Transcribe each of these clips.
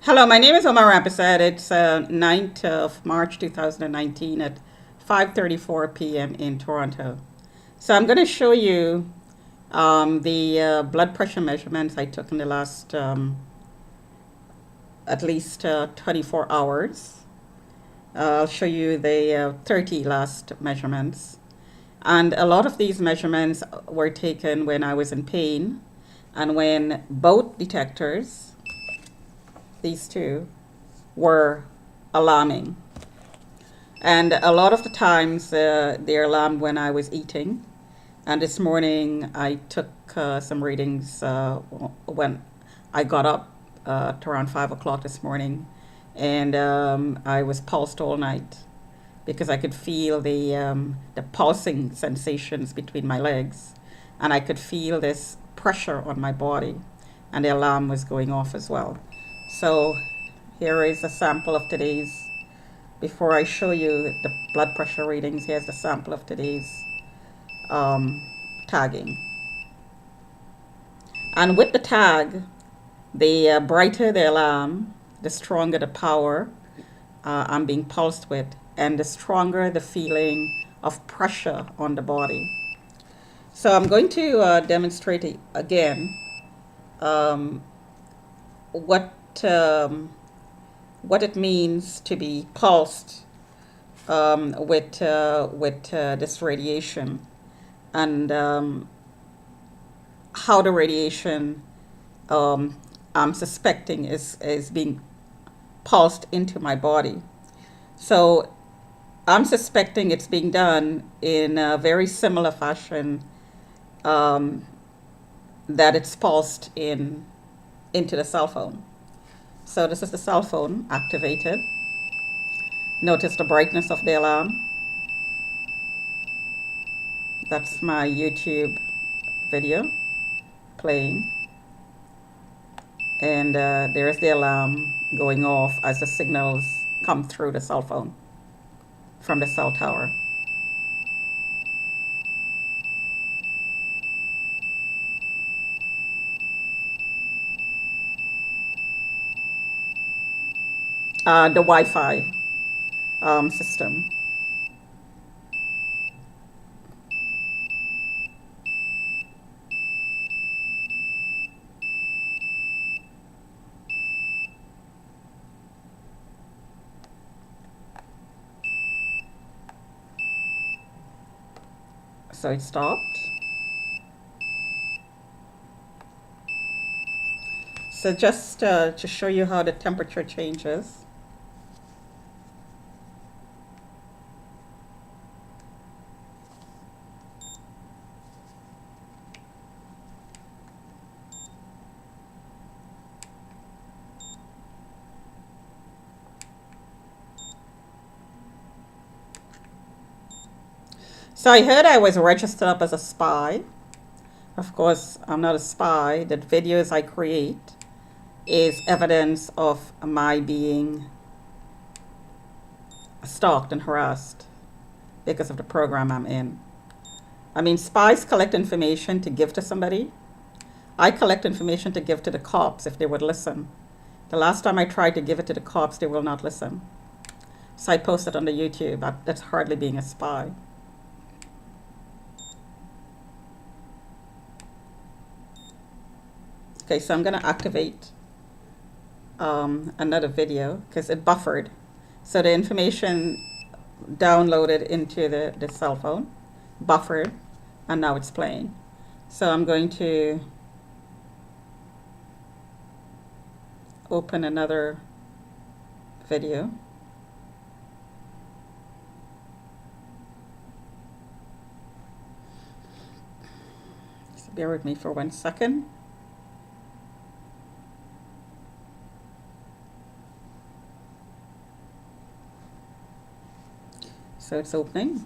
Hello, my name is Omar Rapisad. It's 9th of March 2019 at 5:34 p.m. in Toronto. So I'm going to show you the blood pressure measurements I took in the last at least 24 hours. I'll show you the 30 last measurements. And a lot of these measurements were taken when I was in pain and when both detectors, these two, were alarming. And a lot of the times they're alarmed when I was eating. And this morning I took some readings when I got up at around 5 o'clock this morning. And I was pulsed all night because I could feel the pulsing sensations between my legs. And I could feel this pressure on my body. And the alarm was going off as well. So here is a sample of today's before I show you the blood pressure readings. Here's the sample of today's um, tagging. And with the tag, the brighter the alarm, the stronger the power I'm being pulsed with, and the stronger the feeling of pressure on the body. So I'm going to demonstrate it again um, what um, what it means to be pulsed with this radiation, and how the radiation um, I'm suspecting is being pulsed into my body. So I'm suspecting it's being done in a very similar fashion um, that it's pulsed into the cell phone. So this is the cell phone activated. Notice the brightness of the alarm. That's my YouTube video playing. And there's the alarm going off as the signals come through the cell phone from the cell tower. The Wi-Fi system. So it stopped. So just to show you how the temperature changes. So I heard I was registered up as a spy. Of course, I'm not a spy. The videos I create is evidence of my being stalked and harassed because of the program I'm in. I mean, spies collect information to give to somebody. I collect information to give to the cops if they would listen. The last time I tried to give it to the cops, they will not listen. So I posted on the YouTube. That's hardly being a spy. Okay, so I'm going to activate another video because it buffered. So the information downloaded into the cell phone, buffered, and now it's playing. So I'm going to open another video. So bear with me for 1 second. So it's opening.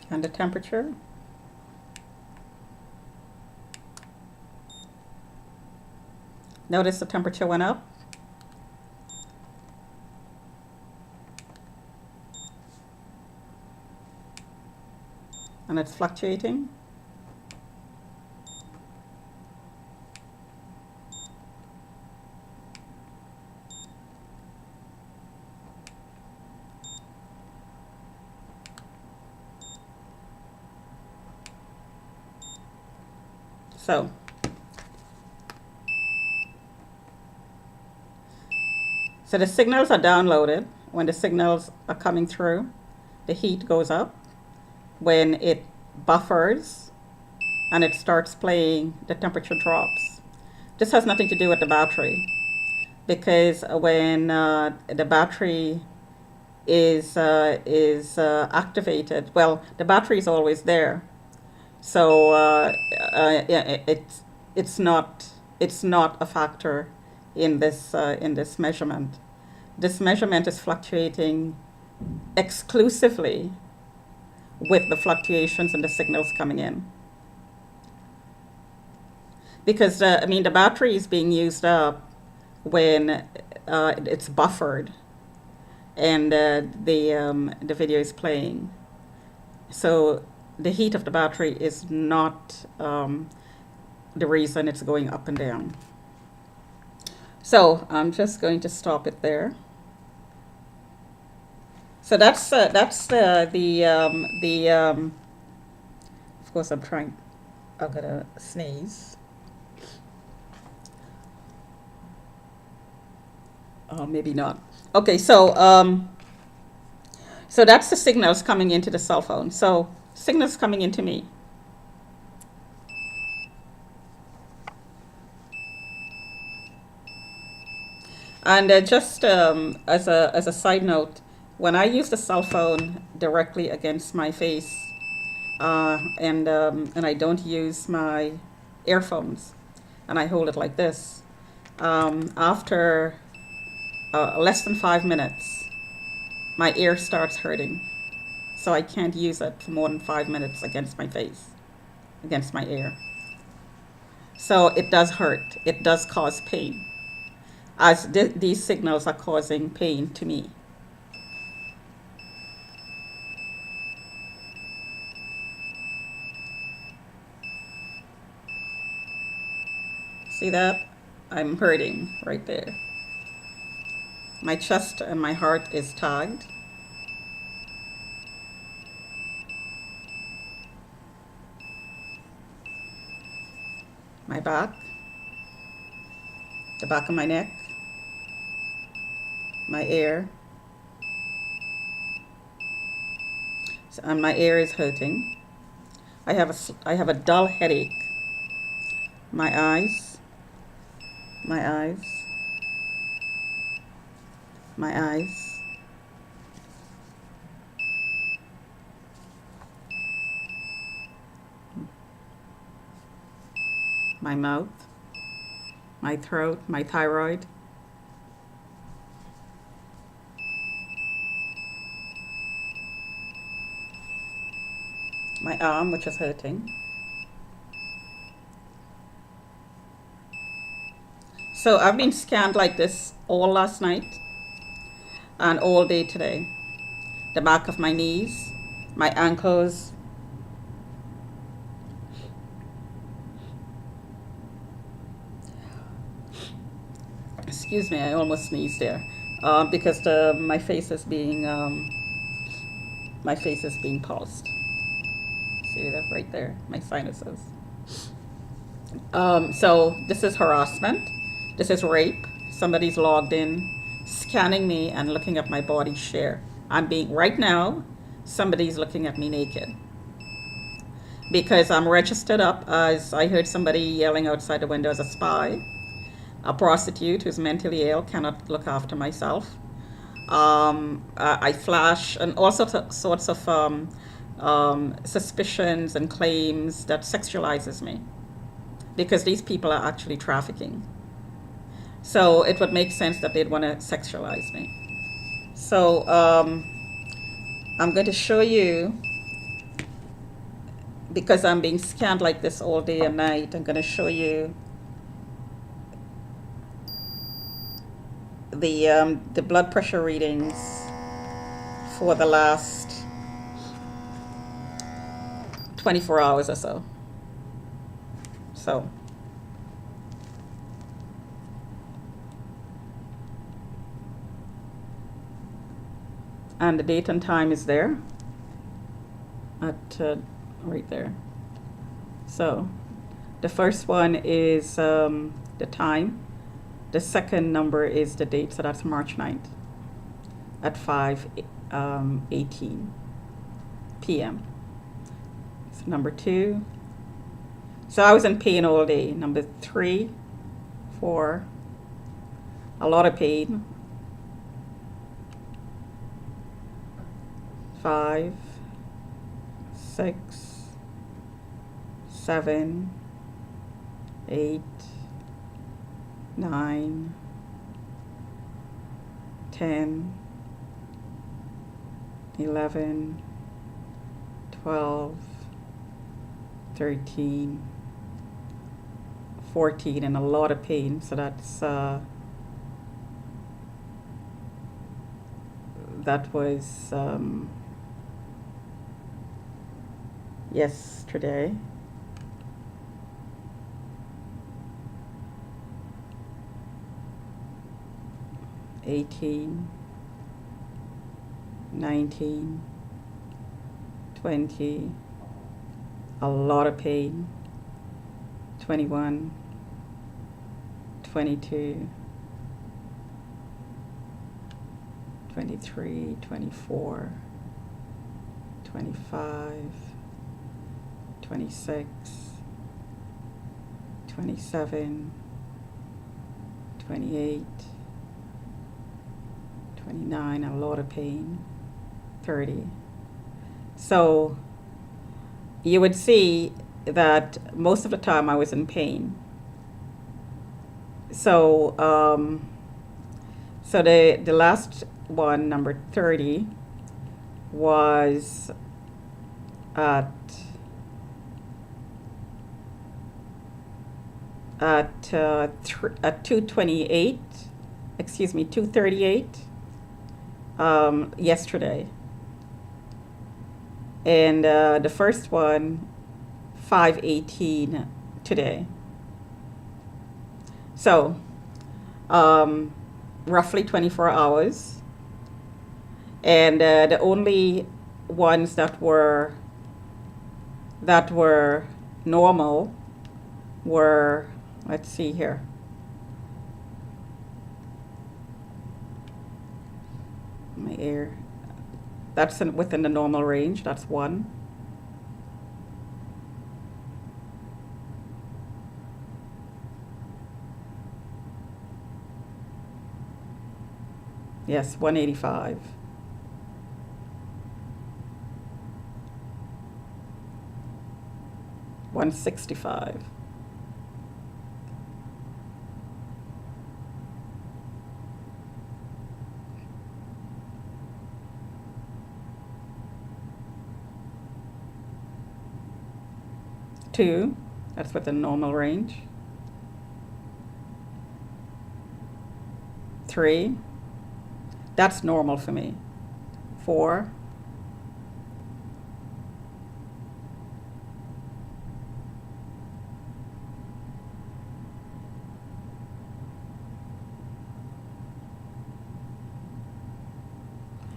And the temperature. Notice the temperature went up. And it's fluctuating. So the signals are downloaded. When the signals are coming through, the heat goes up. When it buffers and it starts playing, the temperature drops. This has nothing to do with the battery, because when the battery is activated, well, the battery is always there. So yeah, it's not a factor in this measurement. This measurement is fluctuating exclusively with the fluctuations in the signals coming in. Because the battery is being used up when it's buffered and the video is playing. So the heat of the battery is not the reason it's going up and down. So I'm just going to stop it there. So that's of course I'm gonna sneeze. Maybe not. Okay, so that's the signals coming into the cell phone. So signals coming into me. And just as a side note, when I use the cell phone directly against my face, and I don't use my earphones, and I hold it like this, after less than 5 minutes, my ear starts hurting. So I can't use it for more than 5 minutes against my face, against my ear. So it does hurt. It does cause pain, as these signals are causing pain to me. See that? I'm hurting right there. My chest and my heart is tagged. My back, the back of my neck, my ear, and my ear is hurting. I have a dull headache. My eyes, my eyes, my eyes, my mouth, my throat, my thyroid, my arm, which is hurting. So I've been scanned like this all last night and all day today. The back of my knees, my ankles, excuse me, I almost sneezed there, because my face is being pulsed. See that right there, my sinuses. So this is harassment. This is rape. Somebody's logged in, scanning me and looking at my body share. Right now, somebody's looking at me naked. Because I'm registered up as, I heard somebody yelling outside the window, as a spy, a prostitute who's mentally ill, cannot look after myself. I flash and all sorts of suspicions and claims that sexualizes me, because these people are actually trafficking. So it would make sense that they'd want to sexualize me. So I'm going to show you because I'm being scanned like this all day and night, I'm going to show you the blood pressure readings for the last 24 hours or so. So and the date and time is there at right there. So the first one is the time. The second number is the date, so that's March 9th at 5:18 p.m. So number 2. So I was in pain all day. Number 3, 4, a lot of pain. 5, 6, 7, 8, 9, 10, 11, 12, 13, 14, and a lot of pain. So that's that was yesterday. $18, $19, $20, a lot of pain. $21, $22, $23, $24, $25, $26, $27, $28, $29, a lot of pain. $30. So you would see that most of the time I was in pain. So so the last one, number 30, was at 2:28, excuse me, 2:38 yesterday. And the first one, 5:18 today. So roughly 24 hours. And the only ones that were normal were, let's see here. My air, that's within the normal range. That's 1. Yes, 185. $165. $2, that's within normal range. $3, that's normal for me. $4,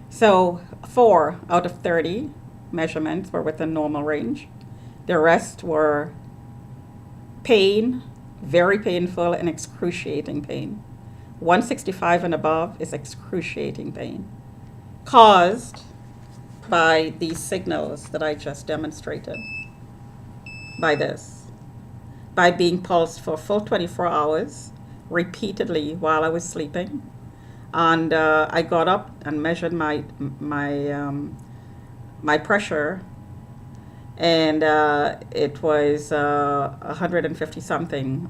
so 4 out of 30 measurements were within normal range. The rest were pain, very painful and excruciating pain. 165 and above is excruciating pain, caused by these signals that I just demonstrated. By this, by being pulsed for a full 24 hours, repeatedly while I was sleeping. And I got up and measured my pressure, and it was 150 something.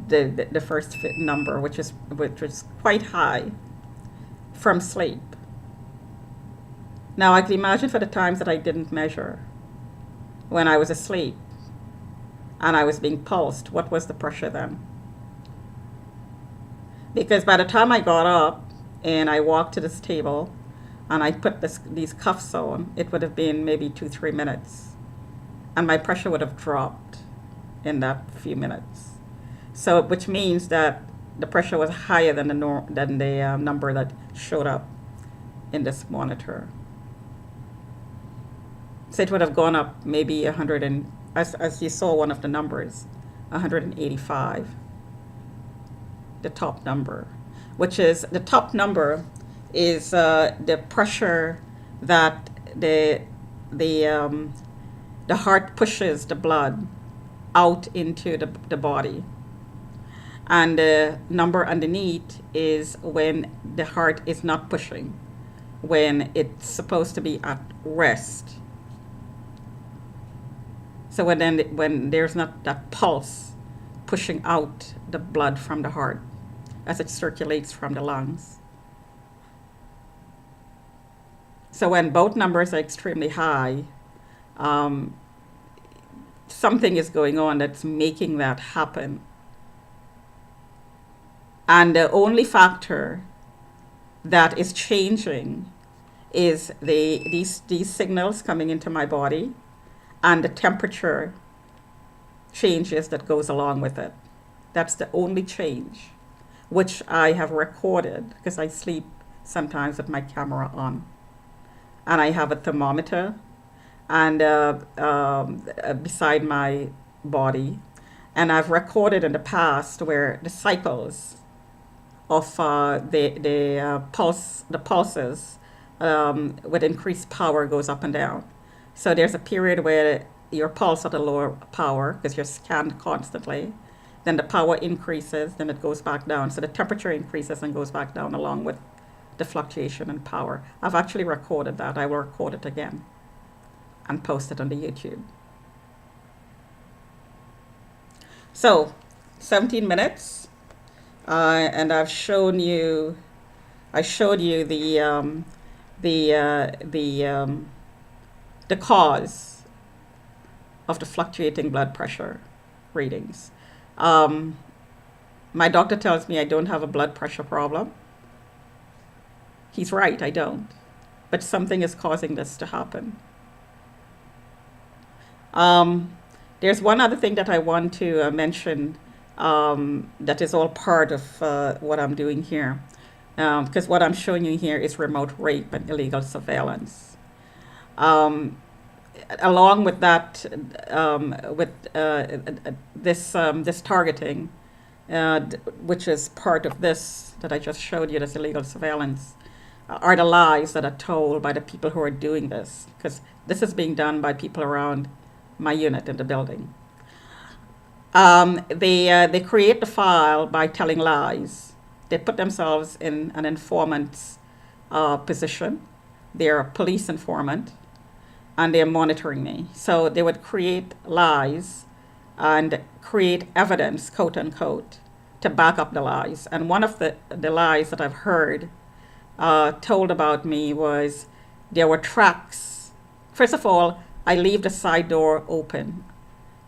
The first number, which was quite high from sleep. Now I can imagine for the times that I didn't measure, when I was asleep and I was being pulsed, what was the pressure then? Because by the time I got up and I walked to this table and I put these cuffs on, it would have been maybe 2, 3 minutes. And my pressure would have dropped in that few minutes. So, which means that the pressure was higher than the number that showed up in this monitor. So it would have gone up maybe 100 and, as you saw one of the numbers, 185, the top number, which is, the top number is the pressure that the heart pushes the blood out into the body. And the number underneath is when the heart is not pushing, when it's supposed to be at rest. So when there's not that pulse pushing out the blood from the heart as it circulates from the lungs. So when both numbers are extremely high, something is going on that's making that happen. And the only factor that is changing is these signals coming into my body and the temperature changes that goes along with it. That's the only change, which I have recorded because I sleep sometimes with my camera on. And I have a thermometer and beside my body. And I've recorded in the past where the cycles of the pulses with increased power goes up and down. So there's a period where your pulse at a lower power because you're scanned constantly. Then the power increases, then it goes back down. So the temperature increases and goes back down along with the fluctuation in power. I've actually recorded that. I will record it again and post it on the YouTube. So 17 minutes. And I showed you the cause of the fluctuating blood pressure readings. My doctor tells me I don't have a blood pressure problem. He's right, I don't. But something is causing this to happen. There's one other thing that I want to mention that is all part of what I'm doing here. Because what I'm showing you here is remote rape and illegal surveillance. Along with that, this targeting, which is part of this that I just showed you, this illegal surveillance, are the lies that are told by the people who are doing this, because this is being done by people around my unit in the building. They create the file by telling lies. They put themselves in an informant's position. They're a police informant, and they're monitoring me. So they would create lies and create evidence, quote unquote, to back up the lies. And one of the lies that I've heard told about me was there were tracks. First of all, I leave the side door open.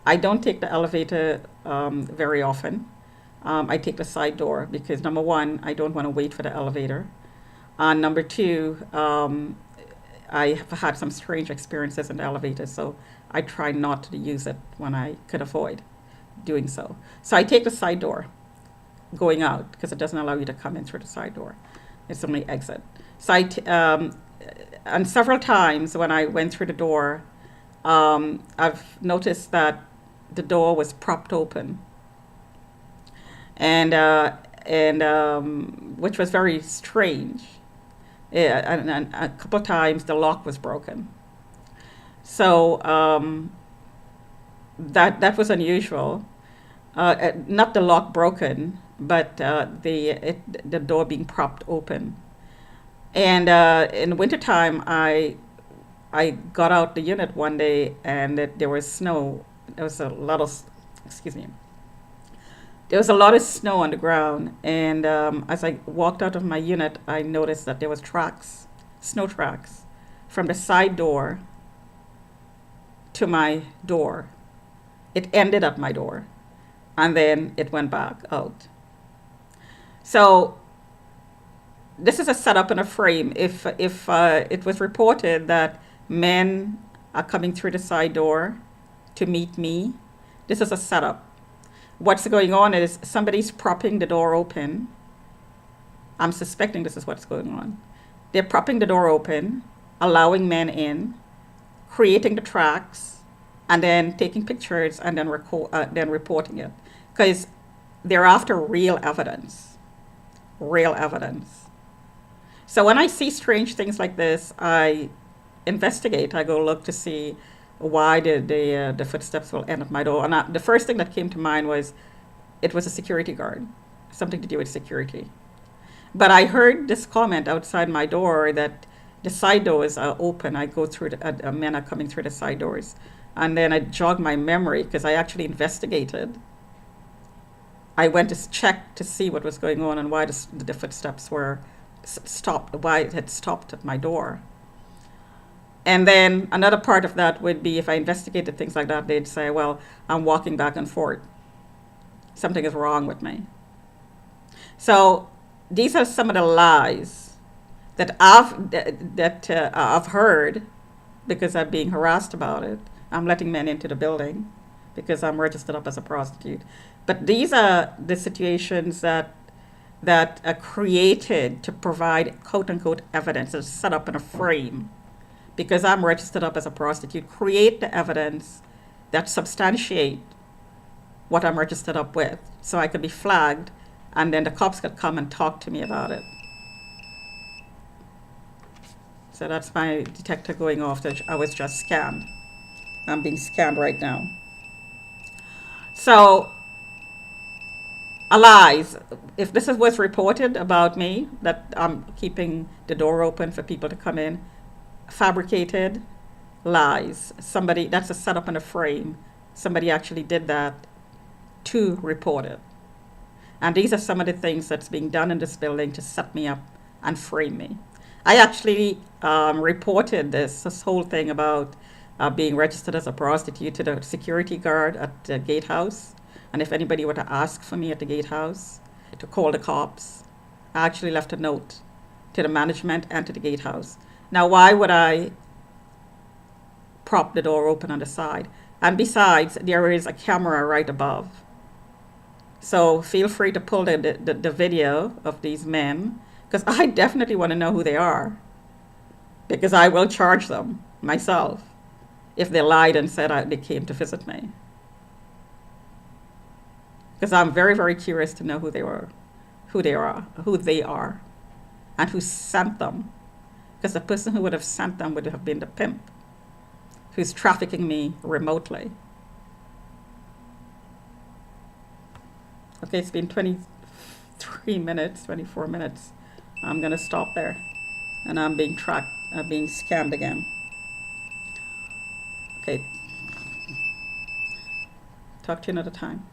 I don't take the elevator very often. I take the side door because, number one, I don't want to wait for the elevator. And number two, I have had some strange experiences in the elevator, so I try not to use it when I could avoid doing so. So I take the side door going out because it doesn't allow you to come in through the side door. It's only exit. So and several times when I went through the door, I've noticed that the door was propped open, and which was very strange. And a couple of times the lock was broken. So that was unusual. Not the lock broken, but the door being propped open. And in wintertime, I got out the unit one day, and there was snow. There was a lot of, there was a lot of snow on the ground. And as I walked out of my unit, I noticed that there was tracks, snow tracks, from the side door to my door. It ended at my door, and then it went back out. So this is a setup and a frame. If it was reported that men are coming through the side door to meet me, this is a setup. What's going on is somebody's propping the door open. I'm suspecting this is what's going on. They're propping the door open, allowing men in, creating the tracks, and then taking pictures and then then reporting it, because they're after real evidence. Real evidence. So when I see strange things like this, I investigate. I go look to see why the footsteps will end at my door. And the first thing that came to mind was it was a security guard, something to do with security. But I heard this comment outside my door that the side doors are open. I go through, men are coming through the side doors. And then I jogged my memory because I actually investigated. I went to check to see what was going on and why the footsteps were stopped, why it had stopped at my door. And then another part of that would be if I investigated things like that, they'd say, well, I'm walking back and forth. Something is wrong with me. So these are some of the lies that I've heard because I'm being harassed about it. I'm letting men into the building because I'm registered up as a prostitute. But these are the situations that are created to provide quote-unquote evidence. It's set up in a frame because I'm registered up as a prostitute. Create the evidence that substantiate what I'm registered up with so I could be flagged and then the cops could come and talk to me about it. So that's my detector going off that I was just scanned. I'm being scanned right now. So lies. If this was reported about me, that I'm keeping the door open for people to come in, fabricated lies. Somebody, that's a setup in a frame. Somebody actually did that to report it. And these are some of the things that's being done in this building to set me up and frame me. I actually reported this whole thing about being registered as a prostitute to the security guard at the gatehouse. And if anybody were to ask for me at the gatehouse to call the cops, I actually left a note to the management and to the gatehouse. Now, why would I prop the door open on the side? And besides, there is a camera right above. So feel free to pull the video of these men, because I definitely want to know who they are, because I will charge them myself if they lied and said they came to visit me. Because I'm very, very curious to know who they are, and who sent them. Because the person who would have sent them would have been the pimp who's trafficking me remotely. Okay, it's been 23 minutes, 24 minutes. I'm gonna stop there. And I'm being tracked, being scammed again. Okay. Talk to you another time.